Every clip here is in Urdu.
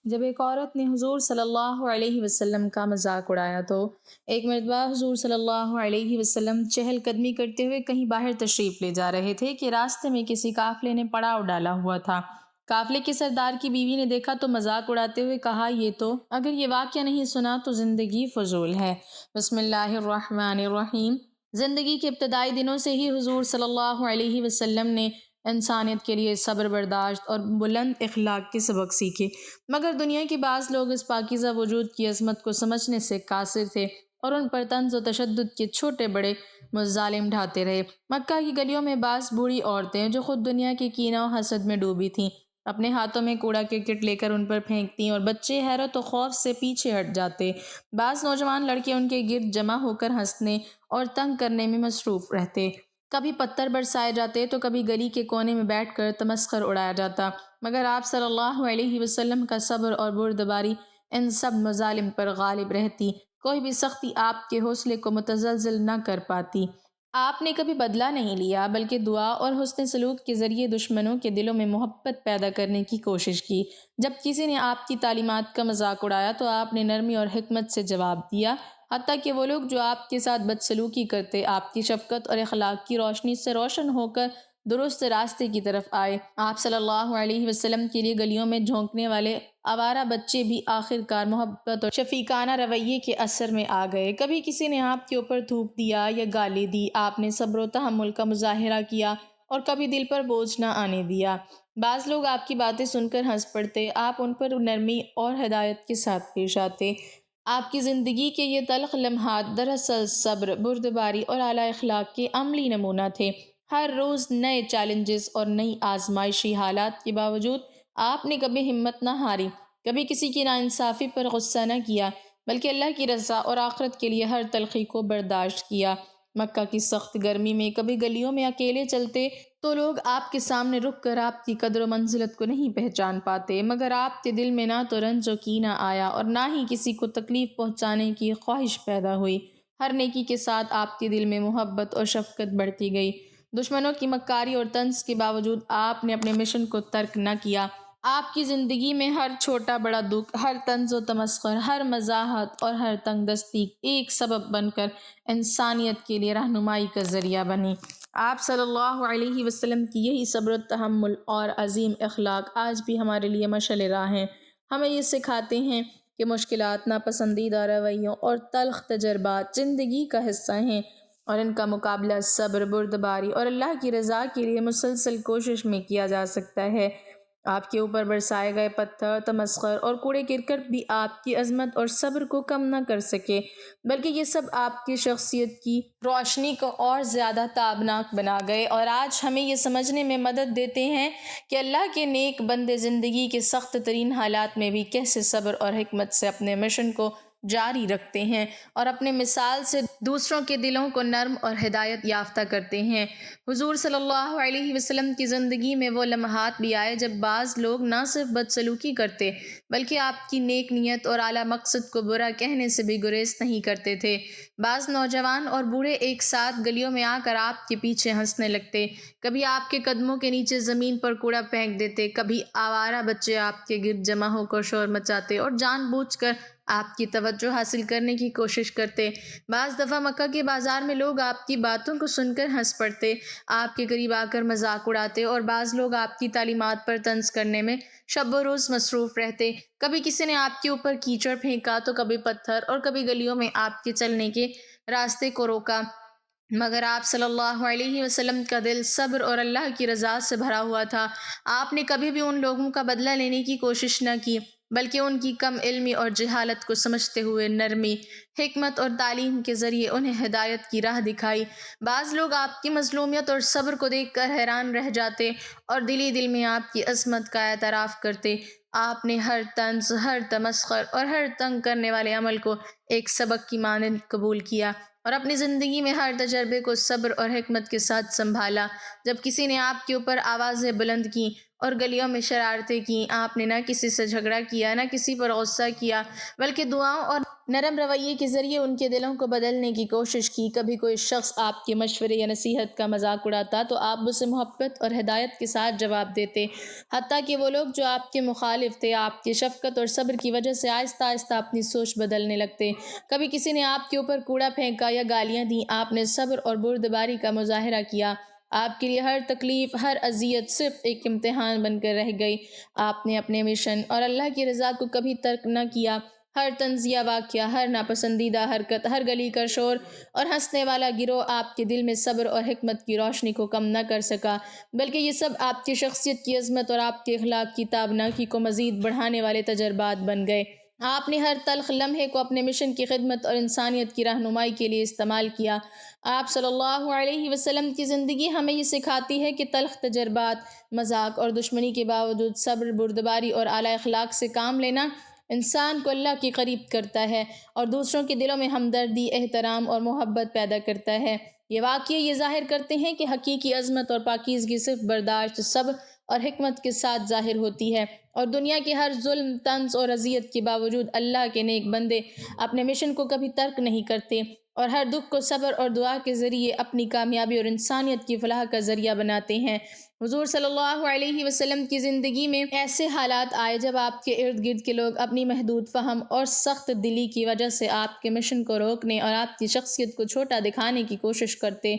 جب ایک عورت نے حضور صلی اللہ علیہ وسلم کا مذاق اڑایا تو ایک مرتبہ حضور صلی اللہ علیہ وسلم چہل قدمی کرتے ہوئے کہیں باہر تشریف لے جا رہے تھے کہ راستے میں کسی قافلے نے پڑاؤ ڈالا ہوا تھا۔ قافلے کے سردار کی بیوی نے دیکھا تو مذاق اڑاتے ہوئے کہا، اگر یہ واقعہ نہیں سنا تو زندگی فضول ہے۔ بسم اللہ الرحمن الرحیم۔ زندگی کے ابتدائی دنوں سے ہی حضور صلی اللہ علیہ وسلم نے انسانیت کے لیے صبر، برداشت اور بلند اخلاق کے سبق سیکھے، مگر دنیا کے بعض لوگ اس پاکیزہ وجود کی عظمت کو سمجھنے سے قاصر تھے اور ان پر طنز و تشدد کے چھوٹے بڑے مظالم ڈھاتے رہے۔ مکہ کی گلیوں میں بعض بوڑھی عورتیں جو خود دنیا کے کینہ و حسد میں ڈوبی تھیں، اپنے ہاتھوں میں کوڑا کرکٹ لے کر ان پر پھینکتیں اور بچے حیرت و خوف سے پیچھے ہٹ جاتے۔ بعض نوجوان لڑکے ان کے گرد جمع ہو کر ہنسنے اور تنگ کرنے میں مصروف رہتے۔ کبھی پتھر برسائے جاتے تو کبھی گلی کے کونے میں بیٹھ کر تمسخر اڑایا جاتا، مگر آپ صلی اللہ علیہ وسلم کا صبر اور بردباری ان سب مظالم پر غالب رہتی۔ کوئی بھی سختی آپ کے حوصلے کو متزلزل نہ کر پاتی۔ آپ نے کبھی بدلہ نہیں لیا، بلکہ دعا اور حسن سلوک کے ذریعے دشمنوں کے دلوں میں محبت پیدا کرنے کی کوشش کی۔ جب کسی نے آپ کی تعلیمات کا مذاق اڑایا تو آپ نے نرمی اور حکمت سے جواب دیا، حتیٰ کہ وہ لوگ جو آپ کے ساتھ بدسلوکی کرتے آپ کی شفقت اور اخلاق کی روشنی سے روشن ہو کر درست راستے کی طرف آئے۔ آپ صلی اللہ علیہ وسلم کے لیے گلیوں میں جھونکنے والے آوارہ بچے بھی آخر کار محبت اور شفیقانہ رویے کے اثر میں آ گئے۔ کبھی کسی نے آپ کے اوپر تھوک دیا یا گالی دی، آپ نے صبر و تحمل کا مظاہرہ کیا اور کبھی دل پر بوجھ نہ آنے دیا۔ بعض لوگ آپ کی باتیں سن کر ہنس پڑتے، آپ ان پر نرمی اور ہدایت کے ساتھ پیش آتے۔ آپ کی زندگی کے یہ تلخ لمحات دراصل صبر، بردباری اور اعلیٰ اخلاق کے عملی نمونہ تھے۔ ہر روز نئے چیلنجز اور نئی آزمائشی حالات کے باوجود آپ نے کبھی ہمت نہ ہاری، کبھی کسی کی ناانصافی پر غصہ نہ کیا، بلکہ اللہ کی رضا اور آخرت کے لیے ہر تلخی کو برداشت کیا۔ مکہ کی سخت گرمی میں کبھی گلیوں میں اکیلے چلتے تو لوگ آپ کے سامنے رک کر آپ کی قدر و منزلت کو نہیں پہچان پاتے، مگر آپ کے دل میں نہ تو رنج و کینہ آیا اور نہ ہی کسی کو تکلیف پہنچانے کی خواہش پیدا ہوئی۔ ہر نیکی کے ساتھ آپ کے دل میں محبت اور شفقت بڑھتی گئی۔ دشمنوں کی مکاری اور طنز کے باوجود آپ نے اپنے مشن کو ترک نہ کیا۔ آپ کی زندگی میں ہر چھوٹا بڑا دکھ، ہر طنز و تمسخر، ہر مزاحت اور ہر تنگ دستی ایک سبب بن کر انسانیت کے لیے رہنمائی کا ذریعہ بنی۔ آپ صلی اللہ علیہ وسلم کی یہی صبر و تحمل اور عظیم اخلاق آج بھی ہمارے لیے مشعل راہ ہیں۔ ہمیں یہ سکھاتے ہیں کہ مشکلات، ناپسندیدہ رویوں اور تلخ تجربات زندگی کا حصہ ہیں، اور ان کا مقابلہ صبر، بردباری اور اللہ کی رضا کے لیے مسلسل کوشش میں کیا جا سکتا ہے۔ آپ کے اوپر برسائے گئے پتھر، تمسخر اور کوڑے کرکٹ بھی آپ کی عظمت اور صبر کو کم نہ کر سکے، بلکہ یہ سب آپ کی شخصیت کی روشنی کو اور زیادہ تابناک بنا گئے اور آج ہمیں یہ سمجھنے میں مدد دیتے ہیں کہ اللہ کے نیک بندے زندگی کے سخت ترین حالات میں بھی کیسے صبر اور حکمت سے اپنے مشن کو جاری رکھتے ہیں اور اپنے مثال سے دوسروں کے دلوں کو نرم اور ہدایت یافتہ کرتے ہیں۔ حضور صلی اللہ علیہ وسلم کی زندگی میں وہ لمحات بھی آئے جب بعض لوگ نہ صرف بدسلوکی کرتے بلکہ آپ کی نیک نیت اور اعلیٰ مقصد کو برا کہنے سے بھی گریز نہیں کرتے تھے۔ بعض نوجوان اور بوڑھے ایک ساتھ گلیوں میں آ کر آپ کے پیچھے ہنسنے لگتے، کبھی آپ کے قدموں کے نیچے زمین پر کوڑا پھینک دیتے، کبھی آوارہ بچے آپ کے گرد جمع ہو کر شور مچاتے اور جان بوجھ کر آپ کی توجہ حاصل کرنے کی کوشش کرتے۔ بعض دفعہ مکہ کے بازار میں لوگ آپ کی باتوں کو سن کر ہنس پڑتے، آپ کے قریب آ کر مذاق اڑاتے اور بعض لوگ آپ کی تعلیمات پر طنز کرنے میں شب و روز مصروف رہتے۔ کبھی کسی نے آپ کے اوپر کیچڑ پھینکا تو کبھی پتھر اور کبھی گلیوں میں آپ کے چلنے کے راستے کو روکا، مگر آپ صلی اللہ علیہ وسلم کا دل صبر اور اللہ کی رضا سے بھرا ہوا تھا۔ آپ نے کبھی بھی ان لوگوں کا بدلہ لینے کی کوشش نہ کی، بلکہ ان کی کم علمی اور جہالت کو سمجھتے ہوئے نرمی، حکمت اور تعلیم کے ذریعے انہیں ہدایت کی راہ دکھائی۔ بعض لوگ آپ کی مظلومیت اور صبر کو دیکھ کر حیران رہ جاتے اور دل میں آپ کی عظمت کا اعتراف کرتے۔ آپ نے ہر طنز، ہر تمسخر اور ہر تنگ کرنے والے عمل کو ایک سبق کی مانند قبول کیا اور اپنی زندگی میں ہر تجربے کو صبر اور حکمت کے ساتھ سنبھالا۔ جب کسی نے آپ کے اوپر آوازیں بلند کیں اور گلیوں میں شرارتیں کیں، آپ نے نہ کسی سے جھگڑا کیا، نہ کسی پر غصہ کیا، بلکہ دعاؤں اور نرم رویے کے ذریعے ان کے دلوں کو بدلنے کی کوشش کی۔ کبھی کوئی شخص آپ کے مشورے یا نصیحت کا مذاق اڑاتا تو آپ اسے محبت اور ہدایت کے ساتھ جواب دیتے، حتیٰ کہ وہ لوگ جو آپ کے مخالف تھے آپ کی شفقت اور صبر کی وجہ سے آہستہ آہستہ اپنی سوچ بدلنے لگتے۔ کبھی کسی نے آپ کے اوپر کوڑا پھینکا یا گالیاں دیں، آپ نے صبر اور بردباری کا مظاہرہ کیا۔ آپ کے لیے ہر تکلیف، ہر اذیت صرف ایک امتحان بن کر رہ گئی۔ آپ نے اپنے مشن اور اللہ کی رضا کو کبھی ترک نہ کیا۔ ہر طنزیہ واقعہ، ہر ناپسندیدہ حرکت، ہر گلی کا شور اور ہنسنے والا گروہ آپ کے دل میں صبر اور حکمت کی روشنی کو کم نہ کر سکا، بلکہ یہ سب آپ کی شخصیت کی عظمت اور آپ کے اخلاق کی تابناکی کو مزید بڑھانے والے تجربات بن گئے۔ آپ نے ہر تلخ لمحے کو اپنے مشن کی خدمت اور انسانیت کی رہنمائی کے لیے استعمال کیا۔ آپ صلی اللہ علیہ وسلم کی زندگی ہمیں یہ سکھاتی ہے کہ تلخ تجربات، مذاق اور دشمنی کے باوجود صبر، بردباری اور اعلیٰ اخلاق سے کام لینا انسان کو اللہ کے قریب کرتا ہے اور دوسروں کے دلوں میں ہمدردی، احترام اور محبت پیدا کرتا ہے۔ یہ واقعے یہ ظاہر کرتے ہیں کہ حقیقی عظمت اور پاکیزگی صرف برداشت، صبر اور حکمت کے ساتھ ظاہر ہوتی ہے، اور دنیا کے ہر ظلم، طنز اور اذیت کے باوجود اللہ کے نیک بندے اپنے مشن کو کبھی ترک نہیں کرتے اور ہر دکھ کو صبر اور دعا کے ذریعے اپنی کامیابی اور انسانیت کی فلاح کا ذریعہ بناتے ہیں۔ حضور صلی اللہ علیہ وسلم کی زندگی میں ایسے حالات آئے جب آپ کے ارد گرد کے لوگ اپنی محدود فہم اور سخت دلی کی وجہ سے آپ کے مشن کو روکنے اور آپ کی شخصیت کو چھوٹا دکھانے کی کوشش کرتے۔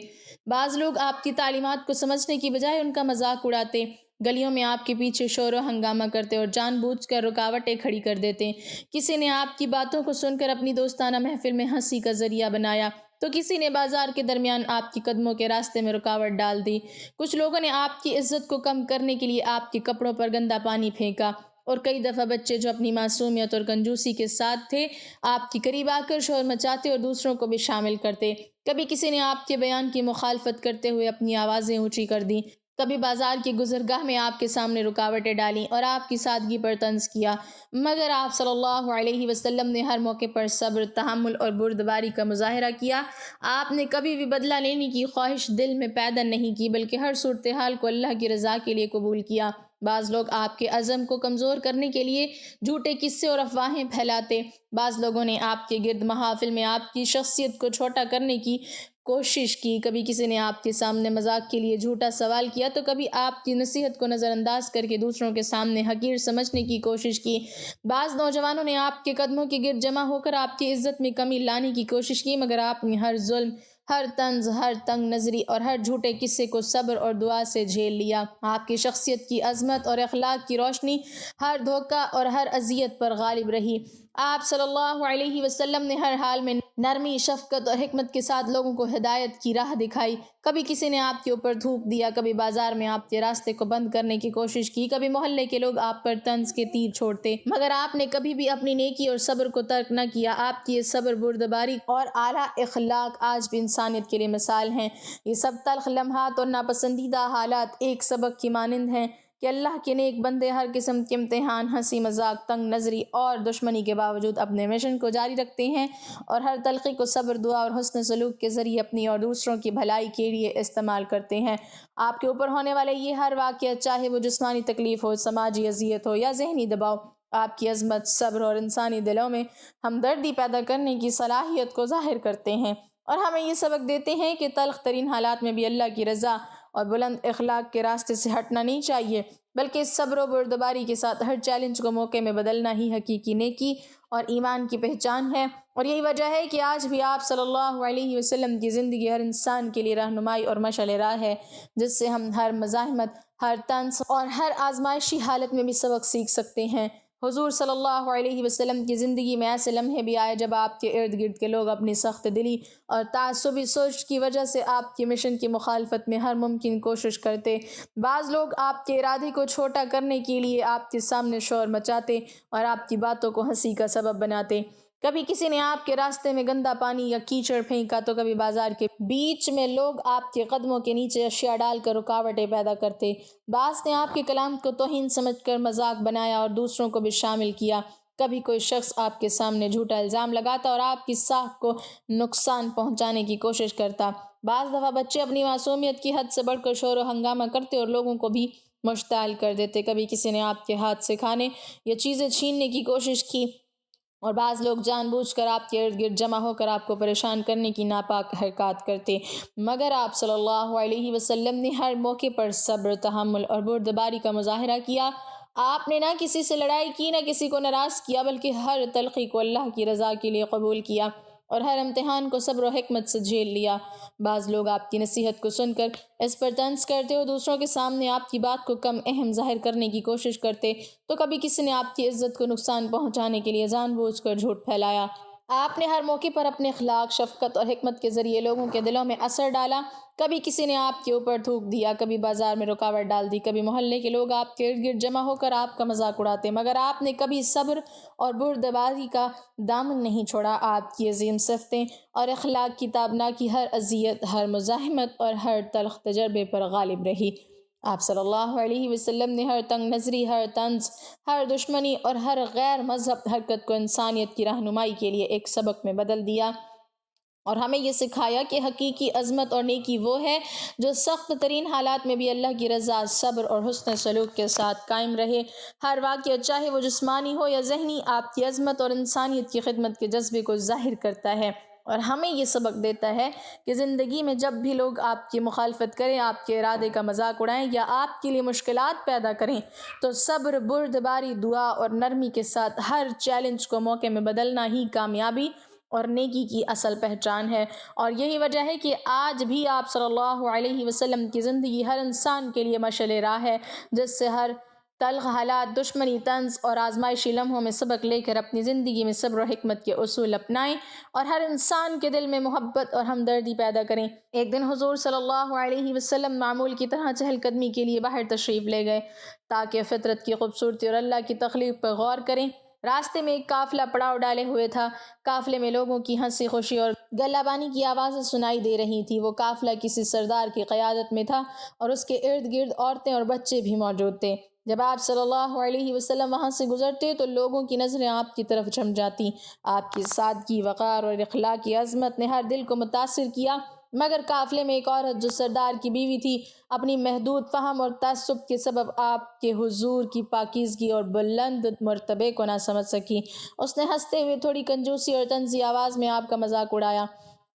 بعض لوگ آپ کی تعلیمات کو سمجھنے کی بجائے ان کا مذاق اڑاتے، گلیوں میں آپ کے پیچھے شور و ہنگامہ کرتے اور جان بوجھ کر رکاوٹیں کھڑی کر دیتے۔ کسی نے آپ کی باتوں کو سن کر اپنی دوستانہ محفل میں ہنسی کا ذریعہ بنایا تو کسی نے بازار کے درمیان آپ کے قدموں کے راستے میں رکاوٹ ڈال دی۔ کچھ لوگوں نے آپ کی عزت کو کم کرنے کے لیے آپ کے کپڑوں پر گندا پانی پھینکا، اور کئی دفعہ بچے جو اپنی معصومیت اور کنجوسی کے ساتھ تھے آپ کے قریب آ کر شور مچاتے اور دوسروں کو بھی شامل کرتے۔ کبھی کسی نے آپ کے بیان کی مخالفت کرتے ہوئے اپنی آوازیں اونچی کر دیں، کبھی بازار کی گزرگاہ میں آپ کے سامنے رکاوٹیں ڈالیں اور آپ کی سادگی پر طنز کیا، مگر آپ صلی اللہ علیہ وسلم نے ہر موقع پر صبر، تحمل اور بردباری کا مظاہرہ کیا۔ آپ نے کبھی بھی بدلہ لینے کی خواہش دل میں پیدا نہیں کی، بلکہ ہر صورتحال کو اللہ کی رضا کے لیے قبول کیا۔ بعض لوگ آپ کے عزم کو کمزور کرنے کے لیے جھوٹے قصے اور افواہیں پھیلاتے۔ بعض لوگوں نے آپ کے گرد محافل میں آپ کی شخصیت کو چھوٹا کرنے کی کوشش کی۔ کبھی کسی نے آپ کے سامنے مذاق کے لیے جھوٹا سوال کیا تو کبھی آپ کی نصیحت کو نظر انداز کر کے دوسروں کے سامنے حقیر سمجھنے کی کوشش کی۔ بعض نوجوانوں نے آپ کے قدموں کے گرد جمع ہو کر آپ کی عزت میں کمی لانے کی کوشش کی، مگر آپ نے ہر ظلم، ہر طنز، ہر تنگ نظری اور ہر جھوٹے قصے کو صبر اور دعا سے جھیل لیا۔ آپ کی شخصیت کی عظمت اور اخلاق کی روشنی ہر دھوکہ اور ہر اذیت پر غالب رہی۔ آپ صلی اللہ علیہ وسلم نے ہر حال میں نرمی، شفقت اور حکمت کے ساتھ لوگوں کو ہدایت کی راہ دکھائی۔ کبھی کسی نے آپ کے اوپر تھوک دیا، کبھی بازار میں آپ کے راستے کو بند کرنے کی کوشش کی، کبھی محلے کے لوگ آپ پر طنز کے تیر چھوڑتے، مگر آپ نے کبھی بھی اپنی نیکی اور صبر کو ترک نہ کیا۔ آپ کی یہ صبر، بردباری اور اعلیٰ اخلاق آج بھی انسانیت کے لیے مثال ہیں۔ یہ سب تلخ لمحات اور ناپسندیدہ حالات ایک سبق کی مانند ہیں کہ اللہ کے نیک بندے ہر قسم کے امتحان، ہنسی مذاق، تنگ نظری اور دشمنی کے باوجود اپنے مشن کو جاری رکھتے ہیں اور ہر تلخی کو صبر، دعا اور حسن سلوک کے ذریعے اپنی اور دوسروں کی بھلائی کے لیے استعمال کرتے ہیں۔ آپ کے اوپر ہونے والے یہ ہر واقعہ، چاہے وہ جسمانی تکلیف ہو، سماجی اذیت ہو یا ذہنی دباؤ، آپ کی عظمت، صبر اور انسانی دلوں میں ہمدردی پیدا کرنے کی صلاحیت کو ظاہر کرتے ہیں، اور ہمیں یہ سبق دیتے ہیں کہ تلخ ترین حالات میں بھی اللہ کی رضا اور بلند اخلاق کے راستے سے ہٹنا نہیں چاہیے، بلکہ صبر و بردباری کے ساتھ ہر چیلنج کو موقع میں بدلنا ہی حقیقی نیکی اور ایمان کی پہچان ہے۔ اور یہی وجہ ہے کہ آج بھی آپ صلی اللہ علیہ وسلم کی زندگی ہر انسان کے لیے رہنمائی اور مشعل راہ ہے، جس سے ہم ہر مزاحمت، ہر طنز اور ہر آزمائشی حالت میں بھی سبق سیکھ سکتے ہیں۔ حضور صلی اللہ علیہ وسلم کی زندگی میں ایسے لمحے بھی آئے جب آپ کے ارد گرد کے لوگ اپنی سخت دلی اور تعصبی سوچ کی وجہ سے آپ کے مشن کی مخالفت میں ہر ممکن کوشش کرتے۔ بعض لوگ آپ کے ارادے کو چھوٹا کرنے کے لیے آپ کے سامنے شور مچاتے اور آپ کی باتوں کو ہنسی کا سبب بناتے۔ کبھی کسی نے آپ کے راستے میں گندا پانی یا کیچڑ پھینکا تو کبھی بازار کے بیچ میں لوگ آپ کے قدموں کے نیچے اشیاء ڈال کر رکاوٹیں پیدا کرتے۔ بعض نے آپ کے کلام کو توہین سمجھ کر مذاق بنایا اور دوسروں کو بھی شامل کیا۔ کبھی کوئی شخص آپ کے سامنے جھوٹا الزام لگاتا اور آپ کی ساکھ کو نقصان پہنچانے کی کوشش کرتا۔ بعض دفعہ بچے اپنی معصومیت کی حد سے بڑھ کر شور و ہنگامہ کرتے اور لوگوں کو بھی مشتعل کر دیتے۔ کبھی کسی نے آپ کے ہاتھ سے کھانے یا چیزیں چھیننے کی کوشش کی اور بعض لوگ جان بوجھ کر آپ کے ارد گرد جمع ہو کر آپ کو پریشان کرنے کی ناپاک حرکات کرتے، مگر آپ صلی اللہ علیہ وسلم نے ہر موقع پر صبر، تحمل اور بردباری کا مظاہرہ کیا۔ آپ نے نہ کسی سے لڑائی کی، نہ کسی کو ناراض کیا، بلکہ ہر تلخی کو اللہ کی رضا کے لیے قبول کیا اور ہر امتحان کو صبر و حکمت سے جھیل لیا۔ بعض لوگ آپ کی نصیحت کو سن کر اس پر طنز کرتے اور دوسروں کے سامنے آپ کی بات کو کم اہم ظاہر کرنے کی کوشش کرتے، تو کبھی کسی نے آپ کی عزت کو نقصان پہنچانے کے لیے جان بوجھ کر جھوٹ پھیلایا۔ آپ نے ہر موقع پر اپنے اخلاق، شفقت اور حکمت کے ذریعے لوگوں کے دلوں میں اثر ڈالا۔ کبھی کسی نے آپ کے اوپر تھوک دیا، کبھی بازار میں رکاوٹ ڈال دی، کبھی محلے کے لوگ آپ کے ارد گرد جمع ہو کر آپ کا مذاق اڑاتے، مگر آپ نے کبھی صبر اور بردباری کا دامن نہیں چھوڑا۔ آپ کی عظیم صفتیں اور اخلاق کی تابناکی کی ہر اذیت، ہر مزاحمت اور ہر تلخ تجربے پر غالب رہی۔ آپ صلی اللہ علیہ وسلم نے ہر تنگ نظری، ہر طنز، ہر دشمنی اور ہر غیر مذہب حرکت کو انسانیت کی رہنمائی کے لیے ایک سبق میں بدل دیا اور ہمیں یہ سکھایا کہ حقیقی عظمت اور نیکی وہ ہے جو سخت ترین حالات میں بھی اللہ کی رضا، صبر اور حسن سلوک کے ساتھ قائم رہے۔ ہر واقعہ چاہے وہ جسمانی ہو یا ذہنی، آپ کی عظمت اور انسانیت کی خدمت کے جذبے کو ظاہر کرتا ہے اور ہمیں یہ سبق دیتا ہے کہ زندگی میں جب بھی لوگ آپ کی مخالفت کریں، آپ کے ارادے کا مذاق اڑائیں یا آپ کے لیے مشکلات پیدا کریں، تو صبر، بردباری، دعا اور نرمی کے ساتھ ہر چیلنج کو موقع میں بدلنا ہی کامیابی اور نیکی کی اصل پہچان ہے۔ اور یہی وجہ ہے کہ آج بھی آپ صلی اللہ علیہ وسلم کی زندگی ہر انسان کے لیے مشعل راہ ہے، جس سے ہر تلخ حالات، دشمنی، طنز اور آزمائشی لمحوں میں سبق لے کر اپنی زندگی میں صبر و حکمت کے اصول اپنائیں اور ہر انسان کے دل میں محبت اور ہمدردی پیدا کریں۔ ایک دن حضور صلی اللہ علیہ وسلم معمول کی طرح چہل قدمی کے لیے باہر تشریف لے گئے تاکہ فطرت کی خوبصورتی اور اللہ کی تخلیق پر غور کریں۔ راستے میں ایک قافلہ پڑاؤ ڈالے ہوئے تھا۔ قافلے میں لوگوں کی ہنسی خوشی اور گلہ بانی کی آوازیں سنائی دے رہی تھیں۔ وہ قافلہ کسی سردار کی قیادت میں تھا اور اس کے ارد گرد عورتیں اور بچے بھی موجود تھے۔ جب آپ صلی اللہ علیہ وسلم وہاں سے گزرتے تو لوگوں کی نظریں آپ کی طرف جھم جاتی۔ آپ کی سادگی، وقار اور اخلاقی عظمت نے ہر دل کو متاثر کیا، مگر قافلے میں ایک عورت جو سردار کی بیوی تھی، اپنی محدود فہم اور تعصب کے سبب آپ کے حضور کی پاکیزگی اور بلند مرتبے کو نہ سمجھ سکی۔ اس نے ہنستے ہوئے تھوڑی کنجوسی اور طنزی آواز میں آپ کا مذاق اڑایا۔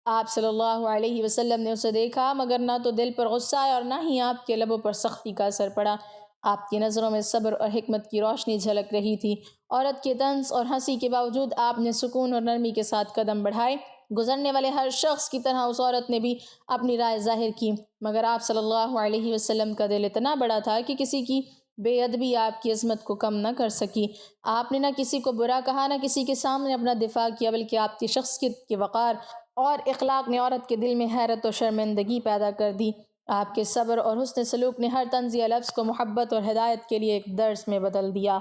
آپ صلی اللہ علیہ وسلم نے اسے دیکھا، مگر نہ تو دل پر غصہ آیا اور نہ ہی آپ کے لبوں پر سختی کا اثر پڑا۔ آپ کی نظروں میں صبر اور حکمت کی روشنی جھلک رہی تھی۔ عورت کے طنز اور ہنسی کے باوجود آپ نے سکون اور نرمی کے ساتھ قدم بڑھائے۔ گزرنے والے ہر شخص کی طرح اس عورت نے بھی اپنی رائے ظاہر کی، مگر آپ صلی اللہ علیہ وسلم کا دل اتنا بڑا تھا کہ کسی کی بے ادبی آپ کی عظمت کو کم نہ کر سکی۔ آپ نے نہ کسی کو برا کہا، نہ کسی کے سامنے اپنا دفاع کیا، بلکہ آپ کی شخصیت کے وقار اور اخلاق نے عورت کے دل میں حیرت اور شرمندگی پیدا کر دی۔ آپ کے صبر اور حسن سلوک نے ہر طنزیہ لفظ کو محبت اور ہدایت کے لیے ایک درس میں بدل دیا۔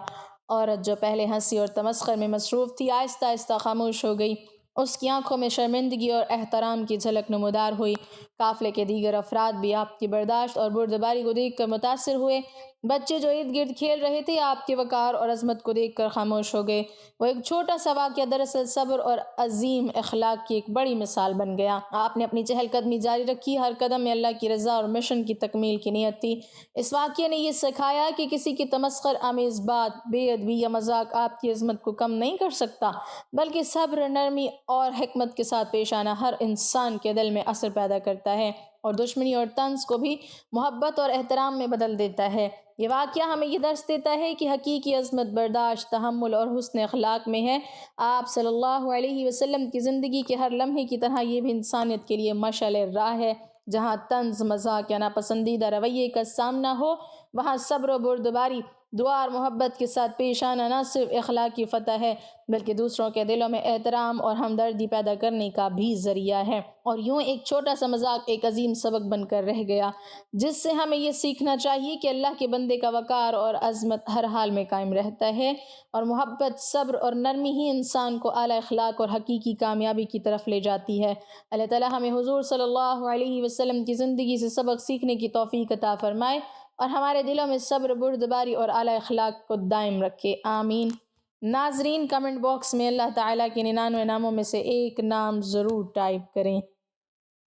عورت جو پہلے ہنسی اور تمسخر میں مصروف تھی، آہستہ آہستہ خاموش ہو گئی۔ اس کی آنکھوں میں شرمندگی اور احترام کی جھلک نمودار ہوئی۔ قافلے کے دیگر افراد بھی آپ کی برداشت اور بردباری کو دیکھ کر متاثر ہوئے۔ بچے جو ارد گرد کھیل رہے تھے، آپ کے وقار اور عظمت کو دیکھ کر خاموش ہو گئے۔ وہ ایک چھوٹا سا واقعہ دراصل صبر اور عظیم اخلاق کی ایک بڑی مثال بن گیا۔ آپ نے اپنی چہل قدمی جاری رکھی، ہر قدم میں اللہ کی رضا اور مشن کی تکمیل کی نیت تھی۔ اس واقعے نے یہ سکھایا کہ کسی کی تمسخر آمیز بات، بے ادبی یا مذاق آپ کی عظمت کو کم نہیں کر سکتا، بلکہ صبر، نرمی اور حکمت کے ساتھ پیش آنا ہر انسان کے دل میں اثر پیدا کرتا ہے اور دشمنی اور طنز کو بھی محبت اور احترام میں بدل دیتا ہے۔ یہ واقعہ ہمیں یہ درس دیتا ہے کہ حقیقی عظمت برداشت، تحمل اور حسن اخلاق میں ہے۔ آپ صلی اللہ علیہ وسلم کی زندگی کے ہر لمحے کی طرح یہ بھی انسانیت کے لیے مشعل راہ ہے۔ جہاں طنز، مذاق یا ناپسندیدہ رویے کا سامنا ہو، وہاں صبر و بردباری، دعا اور محبت کے ساتھ پیش آنا نہ صرف اخلاقی فتح ہے، بلکہ دوسروں کے دلوں میں احترام اور ہمدردی پیدا کرنے کا بھی ذریعہ ہے۔ اور یوں ایک چھوٹا سا مذاق ایک عظیم سبق بن کر رہ گیا، جس سے ہمیں یہ سیکھنا چاہیے کہ اللہ کے بندے کا وقار اور عظمت ہر حال میں قائم رہتا ہے، اور محبت، صبر اور نرمی ہی انسان کو اعلیٰ اخلاق اور حقیقی کامیابی کی طرف لے جاتی ہے۔ اللہ تعالیٰ ہمیں حضور صلی اللہ علیہ وسلم کی زندگی سے سبق سیکھنے کی توفیق عطا فرمائے اور ہمارے دلوں میں صبر، بردباری اور اعلیٰ اخلاق کو دائم رکھے، آمین۔ ناظرین، کمنٹ باکس میں اللہ تعالیٰ کے 99 ناموں میں سے ایک نام ضرور ٹائپ کریں۔